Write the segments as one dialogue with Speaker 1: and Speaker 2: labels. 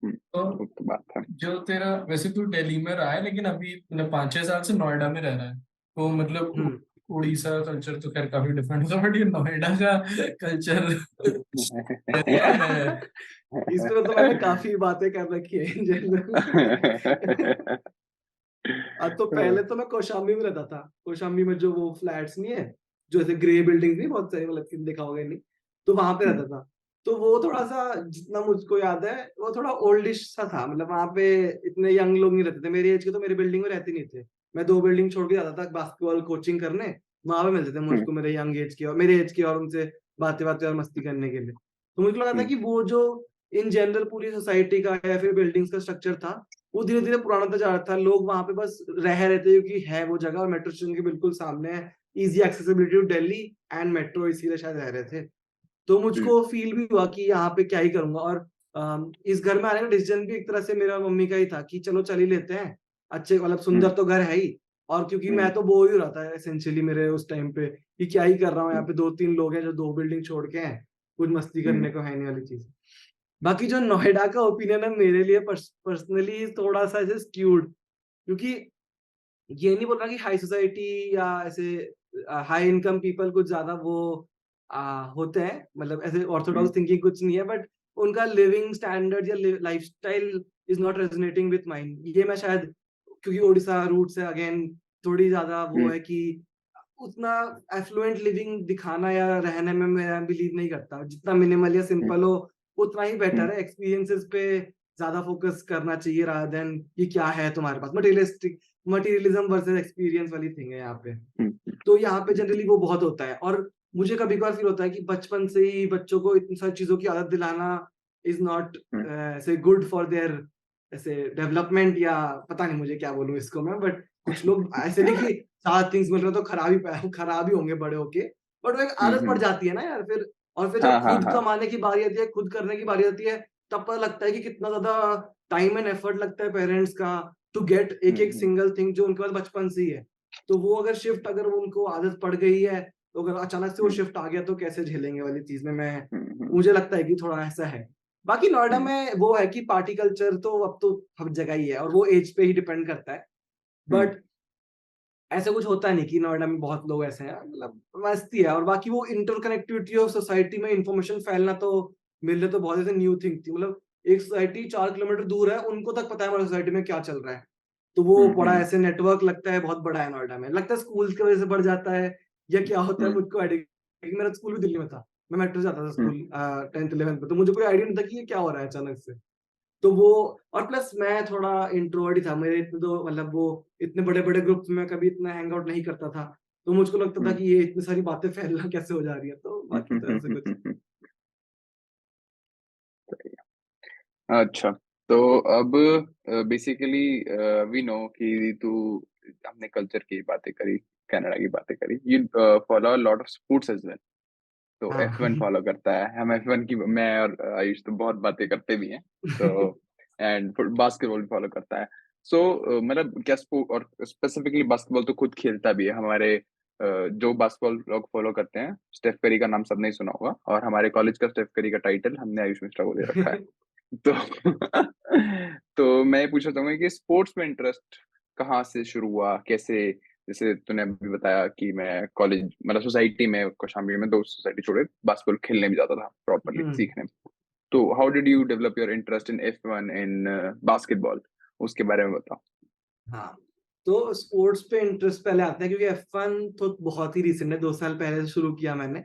Speaker 1: तो
Speaker 2: वो तो बात है।
Speaker 1: जो तेरा, वैसे तू दिल्ली में रहा है लेकिन अभी 5-6 साल से नोएडा में रह रहा है, तो मतलब
Speaker 3: हम्म।
Speaker 1: उड़ीसा कल्चर तो खैर काफी डिफरेंट होता है, बट ये नोएडा का कल्चर कैसा है?
Speaker 3: इस पे तो मैंने काफी बातें कर रखी है इन जनरल। तो पहले तो मैं कौशाम्बी में रहता था। कौशाम्बी में जो वो फ्लैट्स नहीं है, जो ऐसे ग्रे बिल्डिंग नहीं, बहुत सारी, मतलब कि देखा होगा नहीं, तो वहां पे रहता था। तो वो थोड़ा सा, जितना मुझको याद है, वो थोड़ा ओल्डिश सा था। मतलब वहां पे इतने यंग लोग नहीं रहते थे मेरी एज के, तो मेरी बिल्डिंग में रहते नहीं थे। मैं 2 बिल्डिंग छोड़ के जाता था बास्केटबॉल कोचिंग करने, वहां पे मिलते थे मुझको मेरे यंग एज के और मेरे एज के, और उनसे बातें बातें और मस्ती करने के लिए। तो मुझे लगा था कि वो जो इन जनरल पूरी सोसाइटी का या फिर बिल्डिंग्स का स्ट्रक्चर था, वो धीरे धीरे पुराना होता जा रहा था। लोग वहां पे बस रह रहे थे क्योंकि है वो जगह, और मेट्रो स्टेशन के बिल्कुल सामने है, easy accessibility to Delhi and metro, इसीलिए शायद रह रहे थे। तो मुझको फील भी हुआ कि यहाँ पे क्या ही करूंगा। और इस घर में आने का डिसीजन भी एक तरह से मेरा और मम्मी का ही था कि चलो चल ही लेते हैं, अच्छे, मतलब सुंदर तो घर है ही। और क्योंकि मैं तो बोर ही हो रहा था एसेंशियली मेरे उस टाइम पे, कि क्या ही कर रहा हूँ यहाँ पे, 2-3 लोग हैं जो 2 बिल्डिंग छोड़ के हैं, कुछ मस्ती करने को है नहीं वाली चीज। बाकी जो नोएडा का ओपिनियन है मेरे लिए पर्सनली थोड़ा सा ऐसे स्क्यूड, क्योंकि ये नहीं बोल रहा कि हाई सोसाइटी या ऐसे हाई इनकम पीपल कुछ ज्यादा वो होते हैं, मतलब ऐसे ऑर्थोडॉक्स थिंकिंग कुछ नहीं है, बट उनका लिविंग स्टैंडर्ड या lifestyle is not resonating with mind. ये मैं शायद, क्योंकि ओडिशा रूट से अगेन थोड़ी ज्यादा वो है कि उतना एफ्लुएंट लिविंग दिखाना या रहने में मैं बिलीव नहीं करता। जितना मिनिमल या सिंपल हो उतना ही बेटर है। एक्सपीरियंसेस पे ज्यादा फोकस करना चाहिए रादर देन कि क्या है तुम्हारे पास। मटेरियलिज्म वर्सेस एक्सपीरियंस वाली थिंग है यहाँ पे। तो यहाँ पे जनरली वो बहुत होता है, और मुझे कभी कभार फील होता है कि बचपन से ही बच्चों को इतनी सारी चीजों की आदत दिलाना इज नॉट ऐसे गुड फॉर देयर ऐसे डेवलपमेंट, या पता नहीं मुझे क्या बोलूं इसको मैं, बट कुछ लोग ऐसे नहीं कि 7 थिंग्स मिल रहे तो खराब ही होंगे बड़े होके, बट वो एक आदत पड़ जाती है ना यार फिर। और फिर
Speaker 2: हाँ
Speaker 3: जब
Speaker 2: हाँ
Speaker 3: खुद
Speaker 2: हाँ।
Speaker 3: कमाने की बारी आती है, खुद करने की बारी आती है, तब पता लगता है कि कितना ज्यादा टाइम एंड एफर्ट लगता है पेरेंट्स का टू गेट एक एक सिंगल थिंग जो उनके पास बचपन से ही है। तो वो अगर शिफ्ट, अगर उनको आदत पड़ गई है, तो अगर अचानक से वो शिफ्ट आ गया तो कैसे झेलेंगे वाली चीज में मैं, मुझे लगता है कि थोड़ा ऐसा है। बाकी नोएडा में वो है कि पार्टी कल्चर तो अब तो हर जगह ही है, और वो एज पे ही डिपेंड करता है। बट ऐसा कुछ होता नहीं कि नोएडा में बहुत लोग ऐसे हैं, मतलब मस्ती है। और बाकी वो इंटरकनेक्टिविटी ऑफ सोसाइटी में इंफॉर्मेशन फैलना तो मेरे लिए तो बहुत ऐसे न्यू थिंग थी। मतलब एक सोसाइटी 4 किलोमीटर दूर है, उनको तक पता है हमारी सोसाइटी में क्या चल रहा है। तो वो बड़ा ऐसे नेटवर्क लगता है, बहुत बड़ा है नोएडा में। लगता है स्कूल की वजह से बढ़ जाता है या क्या होता है, मुझको आइडिया, क्योंकि मेरा स्कूल भी दिल्ली में था। मैं मेट्रो जाता था स्कूल 10th 11th में, तो मुझे कोई आइडिया नहीं था कि ये क्या हो रहा है अचानक से। तो वो, और प्लस मैं थोड़ा इंट्रोवर्ट ही था, मेरे इतने तो मतलब वो इतने बड़े बड़े ग्रुप्स में कभी इतना हैंग आउट नहीं करता था। तो मुझको लगता था कि ये इतनी सारी बातें फैलना कैसे हो जा रही है, तो बाकी तो ऐसे कुछ।
Speaker 2: अच्छा, तो अब बेसिकली वी नो कि तू, हमने कल्चर की बातें करी, कनाडा की बातें करी, you follow lot of sports as well. तो
Speaker 3: हाँ।
Speaker 2: F1 फॉलो करता है, हम F1 की, मैं और आयुष तो बहुत बातें करते भी हैं। तो एंड बास्केटबॉल भी फॉलो करता है। सो मतलब क्या स्पोर्ट, और स्पेसिफिकली बास्केटबॉल तो खुद खेलता भी है। हमारे जो बास्केटबॉल लोग फॉलो करते हैं, स्टेफ करी का नाम सबने ही सुना होगा, और हमारे कॉलेज का स्टेफ करी का टाइटल हमने आयुष मिश्रा को दे रखा है। तो तो मैं ये पूछना चाहूंगा कि स्पोर्ट्स में इंटरेस्ट कहाँ से शुरू हुआ, कैसे? जैसे तूने अभी बताया कि मैं कॉलेज, मतलब सोसाइटी में, कौशाम्बी में दोस्त सोसाइटी छोड़े बास्केटबॉल खेलने भी जाता था प्रॉपरली
Speaker 3: हम्म।
Speaker 2: सीखने। तो how did you develop your interest in F1 in basketball, उसके बारे में बताओ।
Speaker 3: हाँ, तो स्पोर्ट्स पे इंटरेस्ट पहले आता है क्योंकि F1 तो बहुत ही रिसेंट है, 2 साल पहले से शुरू किया मैंने।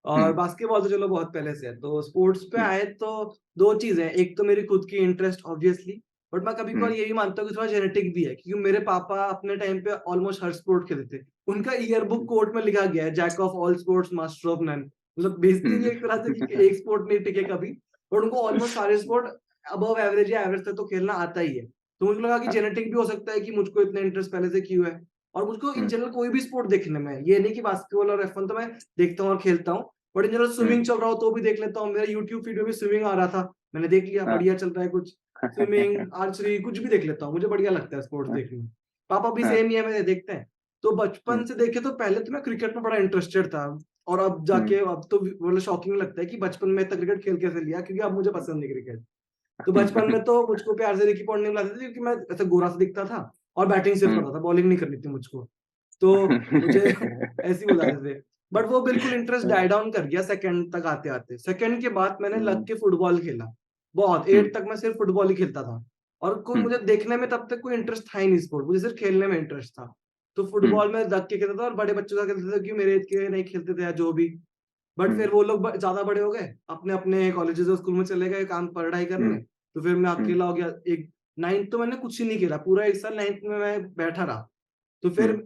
Speaker 3: और
Speaker 2: हम्म
Speaker 3: बास्केटबॉल तो चलो बहुत पहले से है। तो स्पोर्ट्स पे
Speaker 2: हम्म
Speaker 3: आए तो दो चीजें, एक तो मेरी खुद की इंटरेस्ट ऑब्वियसली, बट मैं कभी कभार
Speaker 2: हम्म
Speaker 3: ये भी मानता हूँ कि थोड़ा जेनेटिक भी है, क्योंकि मेरे पापा अपने टाइम पे ऑलमोस्ट हर स्पोर्ट खेलते थे। उनका ईयर बुक कोट में लिखा गया है, jack of all sports master of none. मतलब बेसिकली एक तरह से कि एक स्पोर्ट नहीं टिके कभी, बट उनको ऑलमोस्ट सारे स्पोर्ट अबव एवरेज या एवरेज तक तो खेलना आता ही है। तो मुझे लगा कि
Speaker 2: हाँ,
Speaker 3: जेनेटिक भी हो सकता है कि मुझको इतना इंटरेस्ट पहले से क्यों है। और मुझको इन
Speaker 2: हम्म
Speaker 3: जनरल कोई भी स्पोर्ट देखने में, ये नहीं कि बास्केटबॉल और F1 तो मैं देखता हूँ और खेलता हूँ, but in general
Speaker 2: hmm,
Speaker 3: swimming चल रहा हो तो भी देख लेता हूँ। मेरा यूट्यूब फीड में भी स्विमिंग आ रहा था, मैंने देख लिया,
Speaker 2: हाँ,
Speaker 3: बढ़िया चल रहा है कुछ। स्विमिंग, आर्चरी, कुछ भी देख लेता हूँ, मुझे बढ़िया लगता है स्पोर्ट्स
Speaker 2: हाँ,
Speaker 3: देखने में। पापा भी
Speaker 2: हाँ,
Speaker 3: सेम ही है, मेरे देखते हैं। तो बचपन
Speaker 2: हम्म
Speaker 3: से देखे तो पहले तो मैं क्रिकेट में बड़ा इंटरेस्टेड था, और अब
Speaker 2: हम्म
Speaker 3: जाके अब तो मतलब शॉकिंग लगता है कि बचपन में इतना क्रिकेट खेल कैसे लिया, क्योंकि अब मुझे पसंद नहीं क्रिकेट। तो बचपन में तो मुझको प्यार से रिकी पॉन्टिंग बुलाते थे क्योंकि मैं ऐसे गोरा सा दिखता था और बैटिंग सिर्फ करता था, बॉलिंग नहीं करनी थी मुझको, तो मुझे ऐसे ही बुलाते थे। बट वो बिल्कुल इंटरेस्ट डाई डाउन कर गया सेकंड तक आते आते। सेकंड के बाद मैंने लग के फुटबॉल खेला बहुत, 8 तक मैं सिर्फ फुटबॉल ही खेलता था और कोई मुझे देखने में तब तक कोई इंटरेस्ट था ही नहीं स्पोर्ट, मुझे सिर्फ खेलने में इंटरेस्ट था। तो फुटबॉल में लग के खेलता था और बड़े बच्चों का खेलता था क्योंकि मेरे एज के नहीं खेलते थे या जो भी। बट फिर वो लोग ज्यादा बड़े हो गए, अपने अपने कॉलेजेस और स्कूल में चले गए काम पढ़ाई करने, तो फिर मैं अकेला हो गया। एक 9th तो मैंने कुछ ही नहीं खेला, पूरा 1 साल 9th में मैं बैठा रहा। तो फिर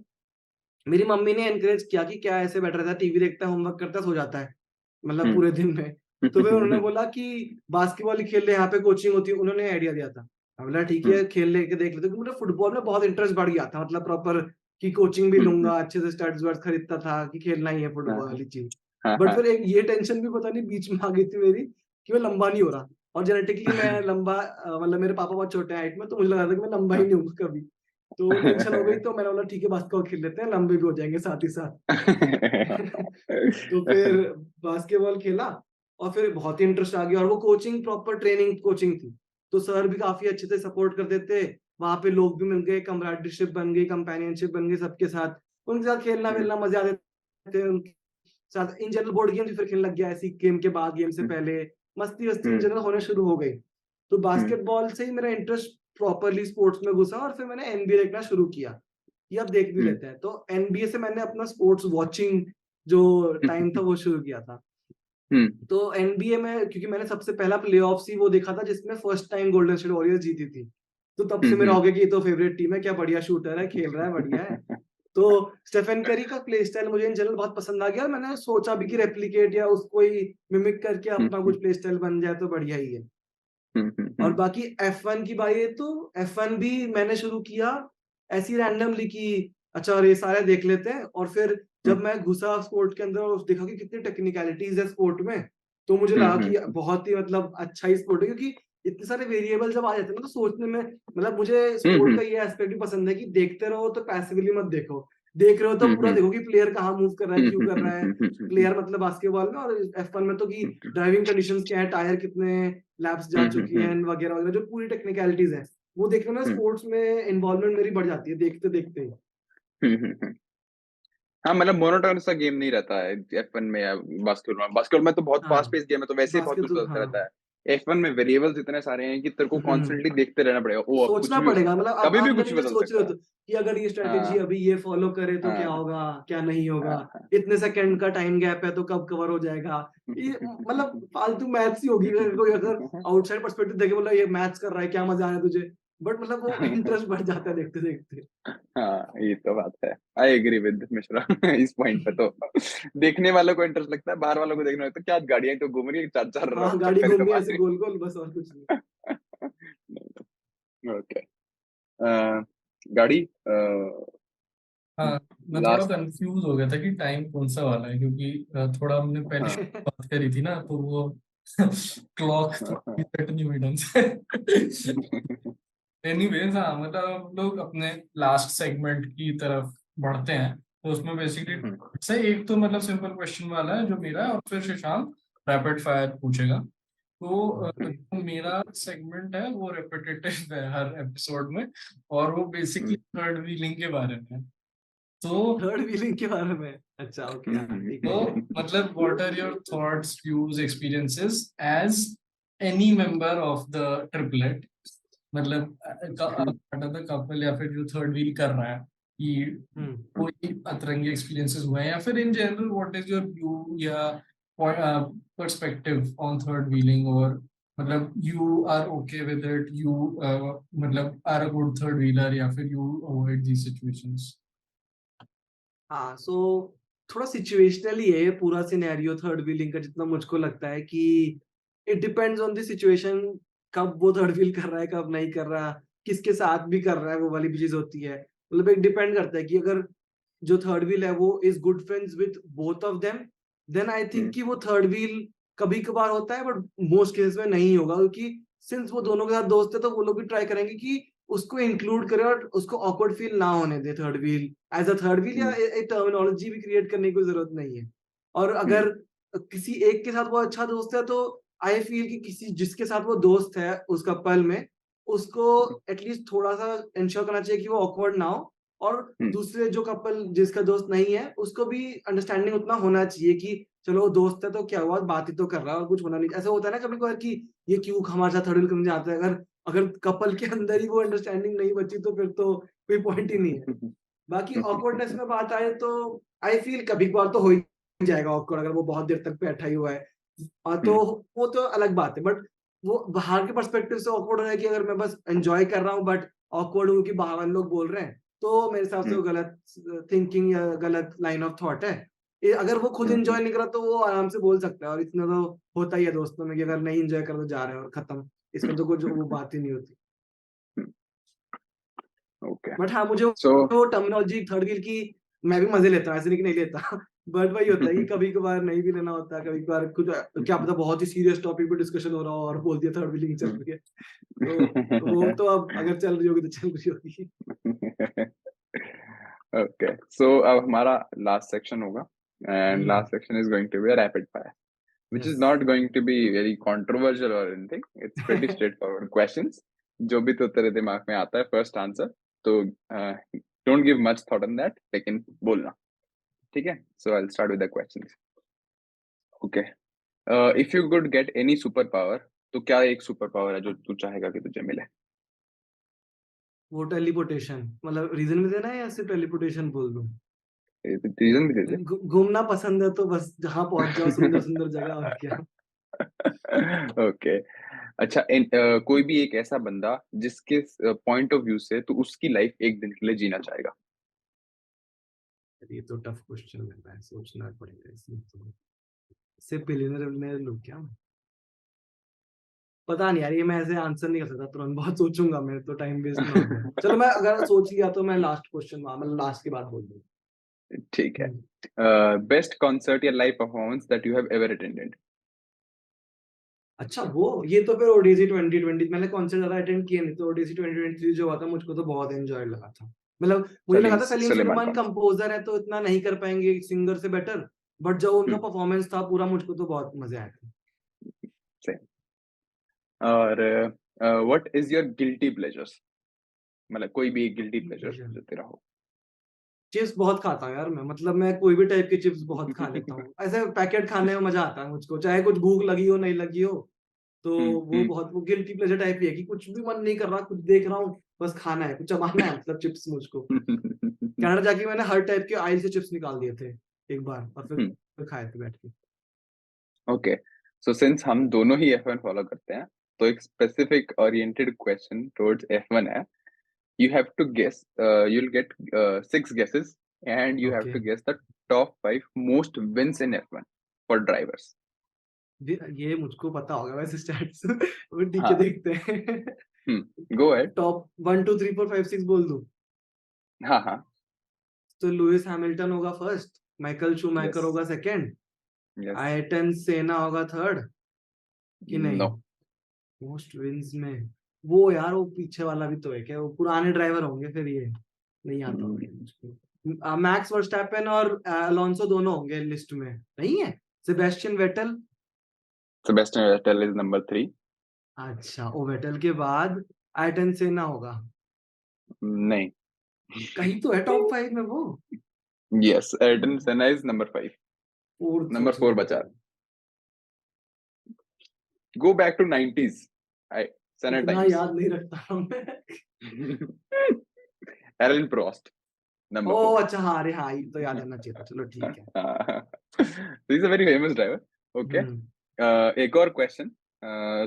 Speaker 3: मेरी मम्मी ने एनकरेज किया कि क्या ऐसे बैठा रहता है, टीवी देखता है, होमवर्क करता है, सो जाता है, मतलब पूरे दिन में। तो फिर उन्होंने बोला कि बास्केटबॉल ही खेल ले, यहाँ पे कोचिंग होती है, उन्होंने आइडिया दिया था। मैं बोला ठीक है खेल लेके देख लेते, क्योंकि मुझे फुटबॉल में बहुत इंटरेस्ट बढ़ गया था, मतलब प्रॉपर की कोचिंग भी लूंगा, अच्छे से स्टड्स वर्ड्स खरीदता था कि खेलना ही है फुटबॉल वाली चीज। बट फिर एक ये टेंशन भी पता नहीं बीच में आ गई थी मेरी कि मैं लंबा नहीं हो रहा, और जेनेटिकली मैं लंबा मतलब मेरे पापा बहुत छोटे हैं हाइट में, तो मुझे लगा था कि मैं लंबा ही नहीं हूँ कभी। तो वो टेंशन हो गई, तो मैंने बोला ठीक है बास्केटबॉल खेल लेते हैं, लंबे भी हो जाएंगे साथ ही साथ। तो फिर बास्केटबॉल खेला और फिर बहुत ही इंटरेस्ट आ गया, और वो कोचिंग प्रॉपर ट्रेनिंग कोचिंग थी, तो सर भी काफी अच्छे से सपोर्ट करते थे। वहां पे लोग भी मिल गए, कमराडरीशिप बन गई, कंपेनियनशिप बन गई सबके साथ, उनके साथ खेलना वेलना मजे आते थे उनके साथ। इन जनरल बोर्ड गेम भी फिर खेलने लग गया, ऐसी गेम के बाद, गेम से पहले मस्ती वस्ती इन जनरल होने शुरू हो गई। तो बास्केटबॉल से ही मेरा इंटरेस्ट प्रॉपरली स्पोर्ट्स में घुसा, और फिर मैंने एनबीए देखना शुरू किया। ये अब देख भी लेते हैं, तो एनबीए से मैंने अपना स्पोर्ट्स वॉचिंग जो टाइम था वो शुरू किया था। तो एनबीए में क्योंकि मैंने सबसे पहला प्लेऑफ्स ही वो देखा था जिसमें first time golden state warriors जीती थी, तो तब से मेरा हो गया कि ये तो फेवरेट टीम है, क्या बढ़िया शूटर है, खेल रहा है, बढ़िया है। तो स्टेफन करी का प्ले स्टाइल मुझे इन जनरल बहुत पसंद आ गया, और मैंने सोचा भी कि रेप्लिकेट या उसको ही मिमिक करके अपना कुछ प्ले स्टाइल बन जाए तो बढ़िया ही है। और बाकी F1 की बात है तो F1 भी मैंने शुरू किया ऐसी रैंडमली कि अच्छा और ये सारे देख लेते हैं, और फिर जब मैं घुसा स्पोर्ट के अंदर और देखा कि कितनी टेक्निकलिटीज है स्पोर्ट में, तो मुझे लगा कि बहुत ही मतलब अच्छा ही स्पोर्ट है, क्योंकि इतने सारे वेरिएबल जब आ जाते हैं ना तो सोचने में, मतलब मुझे स्पोर्ट का ये एस्पेक्ट भी पसंद है कि देखते रहो तो पैसिवली मत देखो, देख रहे हो तो पूरा देखो कि प्लेयर कहाँ मूव कर रहा है, क्यों कर रहा है प्लेयर, मतलब बास्केटबॉल में और F1 में तो कि ड्राइविंग कंडीशंस क्या है, टायर कितने लैप्स जा चुकी हैं वगैरह वगैरह, जो पूरी टेक्निकलिटीज है वो देखने में स्पोर्ट्स में इन्वॉल्वमेंट मेरी बढ़ जाती है देखते देखते ही।
Speaker 2: हाँ, मतलब मोनोटोनस सा गेम नहीं रहता है F1 में या बास्केटबॉल में तो बहुत
Speaker 3: हाँ
Speaker 2: फास्ट पेस गेम है, तो वैसे ही बहुत कुछ
Speaker 3: बास्केट
Speaker 2: चलता
Speaker 3: हाँ
Speaker 2: रहता है। F1 में वेरिएबल्स इतने सारे हैं कि तेरे को कॉन्स्टेंटली देखते रहना पड़ेगा, ओ अब कुछ
Speaker 3: सोचना
Speaker 2: भी हो
Speaker 3: पड़ेगा,
Speaker 2: सकता
Speaker 3: मतलब
Speaker 2: है, कभी भी
Speaker 3: आप
Speaker 2: कुछ
Speaker 3: ये
Speaker 2: बदल
Speaker 3: सोच रहे
Speaker 2: सकता
Speaker 3: हो
Speaker 2: है।
Speaker 3: तो कि अगर ये स्ट्रेटेजी
Speaker 2: हाँ,
Speaker 3: अभी ये फॉलो करे तो क्या
Speaker 2: हाँ,
Speaker 3: होगा, क्या नहीं होगा,
Speaker 2: हाँ,
Speaker 3: इतने सेकंड का टाइम गैप है तो कब कवर हो जाएगा, ये मतलब फालतू मैथ्स ही होगी, अगर कोई अगर आउटसाइड पर्सपेक्टिव देखे बोला ये मैथ्स कर रहा है क्या मजा आ रहा है तुझे, बट मतलब वो इंटरेस्ट बढ़ जाता है देखते देखते।
Speaker 2: हाँ, ये तो बात है। आई एग्री विद मिश्रा इस पॉइंट पे तो देखने वालों को इंटरेस्ट लगता है, बाहर वालों को देखने लगता है क्या गाड़ियां तो घूम रही है, चार चार
Speaker 3: हाँ गाड़ी
Speaker 2: चक्कर ही
Speaker 3: घूम
Speaker 2: तो
Speaker 3: रही है
Speaker 2: मार
Speaker 3: ऐसे
Speaker 2: रही
Speaker 3: गोल गोल, बस और कुछ नहीं।
Speaker 2: ओके। गाड़ी
Speaker 1: हाँ, मैं थोड़ा
Speaker 2: लास्ट
Speaker 1: कंफ्यूज हो गया था कि टाइम कौन सा वाला है, क्योंकि थोड़ा हमने पहले
Speaker 2: हाँ
Speaker 1: बात करी थी ना, तो वो क्लॉक
Speaker 2: हाँ
Speaker 1: थोड़ी सेट नहीं हुई ढंग से। एनीवेज, हाँ मतलब हम लोग अपने लास्ट सेगमेंट की तरफ बढ़ते हैं, तो उसमें बेसिकली से एक तो मतलब सिंपल क्वेश्चन वाला है जो मेरा है, और फिर शशांक रैपिड फायर पूछेगा। तो जो मेरा सेगमेंट है वो रेपिटेटिव है हर एपिसोड में, और वो बेसिकली थर्ड व्हीलिंग के बारे में है। तो
Speaker 3: थर्ड व्हीलिंग के बारे में, अच्छा ओके हाँ ठीक
Speaker 1: तो
Speaker 3: है।
Speaker 1: मतलब what are your thoughts, views, experiences as any member of the triplet, मतलब कपल या फिर जो थर्ड व्हील कर रहा है, कि कोई अतरंगी एक्सपीरियंसेस हुए हैं, या फिर in general what is your view या पर्सपेक्टिव ऑन थर्ड व्हीलिंग, और मतलब you are okay with it, you मतलब are a good third wheeler, या फिर यू अवॉइड दीज सिचुएशंस।
Speaker 3: हाँ सो थोड़ा सिचुएशनली है ये पूरा सिनेरियो थर्ड व्हीलिंग का, जितना मुझको लगता है कि it depends on the situation, कब वो थर्ड व्हील कर रहा है कब नहीं कर रहा, किसके साथ भी कर रहा है, वो वाली भी चीज होती है। मतलब एक डिपेंड करता है कि अगर जो थर्ड व्हील है वो is good friends with both of them, then I think कि वो थर्ड व्हील कभी कभार होता है, बट मोस्ट केसेस में नहीं होगा, क्योंकि सिंस वो दोनों के साथ दोस्त है तो वो लोग भी ट्राई करेंगे कि उसको इंक्लूड करे और उसको ऑकवर्ड फील ना होने दे third wheel as a third wheel, या एक टर्मिनोलॉजी भी क्रिएट करने की जरूरत नहीं है। और अगर किसी एक के साथ वो अच्छा दोस्त है तो आई फील कि किसी जिसके साथ वो दोस्त है उस कपल में, उसको एटलीस्ट थोड़ा सा इंश्योर करना चाहिए कि वो ऑकवर्ड ना हो, और दूसरे जो कपल जिसका दोस्त नहीं है उसको भी अंडरस्टैंडिंग उतना होना चाहिए कि चलो वो दोस्त है तो क्या हुआ, बात ही तो कर रहा है और कुछ होना नहीं। ऐसा होता है ना कभी कभार कि ये क्यों हमारे साथ थर्ड व्हील करने जाता है, अगर अगर कपल के अंदर ही वो अंडरस्टैंडिंग नहीं बची तो फिर तो कोई पॉइंट ही नहीं है। बाकी ऑकवर्डनेस में बात आए तो आई फील कभी कभार तो हो ही जाएगा ऑकवर्ड, अगर वो बहुत देर तक बैठा ही हुआ है तो वो तो अलग बात है। बट वो बाहर के पर्सपेक्टिव से ऑकवर्ड है कि अगर मैं बस एंजॉय कर रहा हूँ बट ऑकवर्ड हूँ कि बाहर वाले लोग बोल रहे हैं, तो मेरे हिसाब से वो गलत थिंकिंग या गलत लाइन ऑफ थॉट है। अगर वो खुद एंजॉय नहीं करा तो वो आराम से बोल सकता है, और इतना तो होता ही है दोस्तों में कि अगर नहीं एंजॉय कर तो जा रहे हैं और खत्म, इसमें तो कुछ वो बात ही नहीं होती।
Speaker 2: ओके
Speaker 3: बट हाँ, मुझे
Speaker 2: सो
Speaker 3: वो टर्मिनोलॉजी थर्ड व्हील की मैं भी मजे लेता हूँ, ऐसे नहीं कि नहीं लेता। बट वही होता है कि कभी कभार नहीं भी लेना होता, कभी कभार कुछ क्या पता बहुत ही सीरियस टॉपिक पे डिस्कशन हो रहा हो और बोल दिया थर्ड व्हीलिंग चल रही है, तो वो तो अब अगर चल रही होगी तो चल रही होगी।
Speaker 2: ओके सो अब हमारा लास्ट सेक्शन होगा, and last section is going to be rapid fire, which is
Speaker 3: Yes.
Speaker 2: not going to be very controversial or anything. It's pretty straightforward questions. जो भी तो तेरे दिमाग में आता है फर्स्ट आंसर, तो don't give much thought on that, लेकिन बोलना, ठीक है? So I'll start with the questions. Okay. If you could get any superpower, तो क्या एक सुपर पावर है जो तू चाहेगा कि तुझे मिले?
Speaker 3: वो टेलीपोर्टेशन, मतलब रीजन में देना है या सिर्फ टेलीपोर्टेशन बोल दूं?
Speaker 2: रीजन भी दे दे।
Speaker 3: घूमना पसंद है तो बस जहां पहुंच जाओ, सुंदर सुंदर जगह, और क्या।
Speaker 2: ओके अच्छा कोई भी एक ऐसा बंदा जिसके पॉइंट ऑफ व्यू से तू उसकी लाइफ एक दिन के लिए जीना चाहेगा।
Speaker 3: ये तो टफ क्वेश्चन लग रहा है, सोचना पड़ेगा इसमें तो। सिर्फ बिलियनर लोग क्या, पता नहीं यार, ये मैं ऐसे आंसर नहीं कर सकता तुरंत, बहुत सोचूंगा मैं तो, टाइम वेस्ट ना हो जाए। चलो मैं अगर सोच लिया तो मैं लास्ट क्वेश्चन मतलब लास्ट की बात बोल दूं।
Speaker 2: ठीक है बेस्ट कॉन्सर्ट या live performance that you have ever attended.
Speaker 3: अच्छा वो ये तो फिर ओडीसी 2020, मैंने कॉन्सर्ट ज्यादा अटेंड किए नहीं, तो ओडीसी 2023 जो हुआ था मुझको तो बहुत एंजॉय लगा था। मतलब मुझे लगा था सलीम सुलेमान कंपोजर है तो इतना नहीं कर पाएंगे सिंगर से बेटर, बट जो उनका परफॉर्मेंस था पूरा, मुझको तो बहुत मजे आए थे।
Speaker 2: और what is your guilty pleasures, मतलब कोई भी एक गिल्टी प्लेजर जो तेरा हो।
Speaker 3: चिप्स बहुत खाता हूँ यार मैं, मतलब मैं कोई भी टाइप के चिप्स बहुत खा लेता हूँ। ऐसे पैकेट खाने में मजा आता है मुझको, चाहे कुछ भूख लगी हो नहीं लगी हो, तो वो बहुत वो गिल्टी प्लेजर टाइप ही है कि कुछ भी मन नहीं कर रहा, कुछ देख रहा हूँ बस खाना है, कुछ चबाना है, मतलब चिप्स मुझको। कनाडा जाके मैंने हर टाइप के आइल से चिप्स निकाल दिए थे एक बार, और फिर खाए थे बैठ के।
Speaker 2: ओके सो सिंस हम दोनों ही F1 फॉलो करते हैं, तो एक specific oriented question towards F1 है। You have to guess, you'll get 6 guesses and you have to guess the top 5 most wins in F1 for drivers.
Speaker 3: ये मुझको पता होगा वैसे स्टैट्स, ठीक है देखते हैं।
Speaker 2: Go ahead.
Speaker 3: टॉप 1 2 3 4 5 6 बोल दूं?
Speaker 2: हाँ हाँ।
Speaker 3: तो लुइस हैमिल्टन होगा फर्स्ट, माइकल शूमैकर होगा सेकंड, आयरटन सेना होगा थर्ड, कि नहीं?
Speaker 2: No.
Speaker 3: मोस्ट विंस में वो यार वो पीछे वाला भी तो है क्या, वो पुराने ड्राइवर होंगे फिर, ये नहीं आता होगा मुझको। मैक्स वर्स्टैपेन और अलोंसो दोनों होंगे लिस्ट में, नहीं है? Sebastian Vettel.
Speaker 2: Sebastian Vettel is number 3.
Speaker 3: अच्छा, वो वेटल के बाद आयरटन सेना होगा?
Speaker 2: नहीं।
Speaker 3: कहीं तो है टॉप 5 में वो।
Speaker 2: Yes, Ayrton Senna is number 5. Number 4 बचा। Go back to 90s. Senna
Speaker 3: इतना
Speaker 2: times.
Speaker 3: याद नहीं रखता हूँ मैं।
Speaker 2: Alain Prost. Number 4.
Speaker 3: ओ अच्छा, हाँ अरे हाँ, ये तो याद आना चाहिए था, चलो ठीक है।
Speaker 2: He's a very famous driver. Okay. एक और question.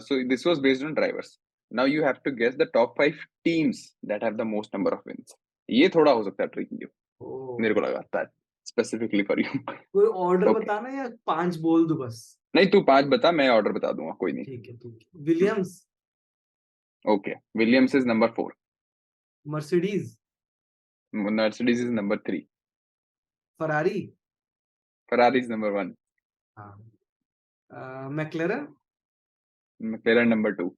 Speaker 2: So this was based on drivers. Now you have to guess the top 5 teams that have the most number of wins. ये थोड़ा हो सकता है ट्रिकी, मेरे को लगाता है स्पेसिफिकली फॉर यू।
Speaker 3: कोई ऑर्डर बताना या 5 बोल दूं बस?
Speaker 2: नहीं तू 5 बता, मैं ऑर्डर बता दूंगा, कोई नहीं।
Speaker 3: ठीक है। Williams.
Speaker 2: Okay Williams is number 4।
Speaker 3: Mercedes.
Speaker 2: Mercedes is number 3।
Speaker 3: Ferrari.
Speaker 2: Ferrari is number 1।
Speaker 3: मैक्लेरन।
Speaker 2: मैक्लेरन number 2।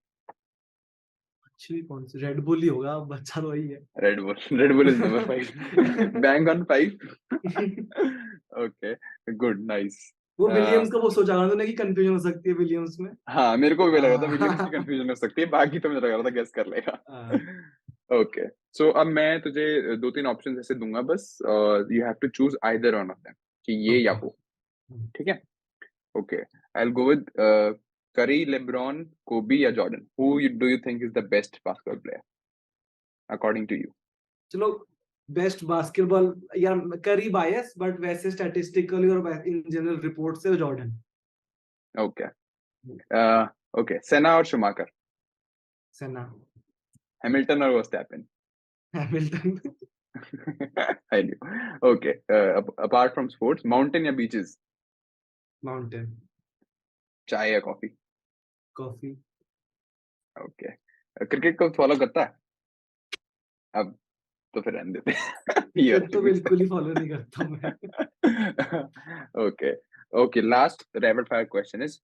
Speaker 3: अच्छी कौन सी, रेड बुल ही होगा, बच्चा तो वही है।
Speaker 2: Red bull is number 5। Bang on 5। Okay good nice.
Speaker 3: वो विलियम्स का वो सोचा रहा था कि कंफ्यूजन हो सकती है विलियम्स में।
Speaker 2: हाँ मेरे को भी लगा था
Speaker 3: हाँ।
Speaker 2: विलियम्स की कंफ्यूजन हो सकती है, बाकी तो मुझे लग रहा था गेस कर लेगा।
Speaker 3: हाँ।
Speaker 2: ओके, सो अब मैं तुझे 2-3 ऑप्शंस ऐसे दूंगा बस, you have to choose either one of them, कि ये या
Speaker 3: ओके।
Speaker 2: वो, ठीक है? Okay, I will go with Curry, LeBron, Kobe या Jordan. Who do you think is the best basketball player according to you?
Speaker 3: चलो बेस्ट बास्केटबॉल यार Curry bias, but वैसे स्टैटिस्टिकली और इन जनरल रिपोर्ट से Jordan.
Speaker 2: Okay, okay, Senna और Schumacher,
Speaker 3: Senna.
Speaker 2: Hamilton और Verstappen?
Speaker 3: Hamilton.
Speaker 2: I knew. Okay, apart from sports, mountain या beaches?
Speaker 3: Mountain.
Speaker 2: चाय या कॉफी?
Speaker 3: कॉफी।
Speaker 2: ओके, क्रिकेट को फॉलो करता है? अब तो फिर रहने देते हैं। ये
Speaker 3: फिर तो बिल्कुल ही फॉलो नहीं करता मैं।
Speaker 2: Okay, okay, last rapid fire question is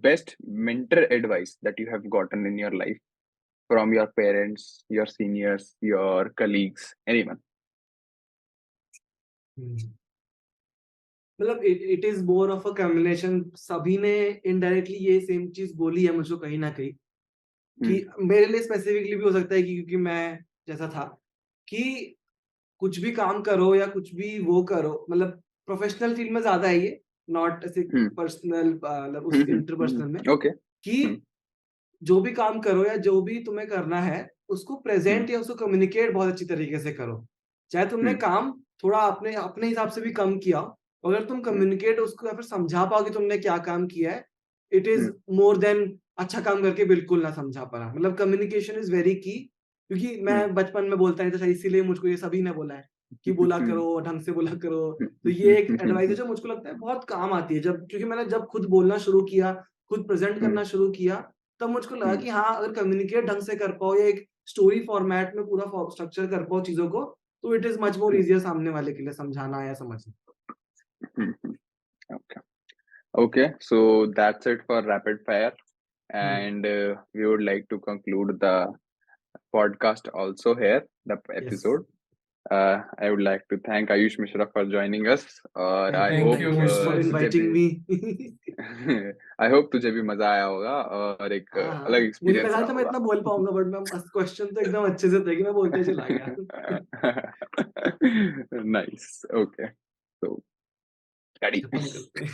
Speaker 2: best mentor advice that you have gotten in your life from your parents, your seniors, your colleagues, anyone?
Speaker 3: मतलब it is more of a combination, सभी ने indirectly ये same चीज बोली है मुझको कहीं ना कहीं, कि मेरे लिए स्पेसिफिकली भी हो सकता है कि क्योंकि मैं जैसा था कि कुछ भी काम करो या कुछ भी वो करो, मतलब प्रोफेशनल फील्ड में ज्यादा है ये, नॉट ऐसे पर्सनल मतलब उस इंटरपर्सनल में,
Speaker 2: Okay.
Speaker 3: कि जो भी काम करो या जो भी तुम्हें करना है उसको प्रेजेंट या उसको कम्युनिकेट बहुत अच्छी तरीके से करो। चाहे तुमने काम थोड़ा अपने अपने हिसाब से भी कम किया, अगर तुम कम्युनिकेट उसको या फिर समझा पाओ कि तुमने क्या काम किया है, इट इज मोर देन अच्छा काम करके बिल्कुल ना समझा पाना। मतलब कम्युनिकेशन इज वेरी की, क्योंकि मैं बचपन में बोलता नहीं था, इसीलिए मुझको ये सभी ने बोला है कि बोला करो, ढंग से बोला करो। तो ये एक एडवाइस है जो मुझको लगता है बहुत काम आती है, जब क्योंकि मैंने जब खुद बोलना शुरू किया, खुद प्रेजेंट करना शुरू किया, तब मुझको लगा कि हाँ, अगर कम्युनिकेट ढंग से कर पाओ या एक स्टोरी फॉर्मेट में पूरा स्ट्रक्चर कर पाओ चीजों को, तो it is much more easier सामने वाले के लिए समझाना या समझना।
Speaker 2: Okay. Okay, so that's it for rapid fire, and we would like to conclude the podcast also here, the episode. I would like to thank Ayush Mishra for joining us, और I
Speaker 1: Thank
Speaker 2: hope
Speaker 1: you,
Speaker 3: Thanks for
Speaker 1: Mr.
Speaker 3: inviting me.
Speaker 2: I hope तुझे भी मजा आया होगा और एक अलग
Speaker 3: मुझे
Speaker 2: एक्सपीरियंस
Speaker 3: लगा
Speaker 2: रहा
Speaker 3: था मैं इतना बोल पाऊंगा, बट मैं क्वेश्चन तो एकदम अच्छे से थे कि मैं बोलते चला गया।
Speaker 2: Nice. Okay, so ready.
Speaker 3: खत्म करते हैं।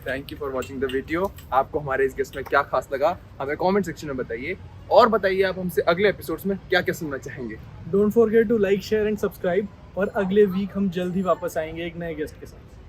Speaker 4: Thank you for watching the video. आपको हमारे इस गेस्ट में क्या खास लगा हमें कमेंट सेक्शन में बताइए, और बताइए आप हमसे अगले एपिसोड्स में क्या क्या सुनना चाहेंगे।
Speaker 5: Don't forget to like share and subscribe, और अगले वीक हम जल्द ही वापस आएंगे एक नए गेस्ट के साथ।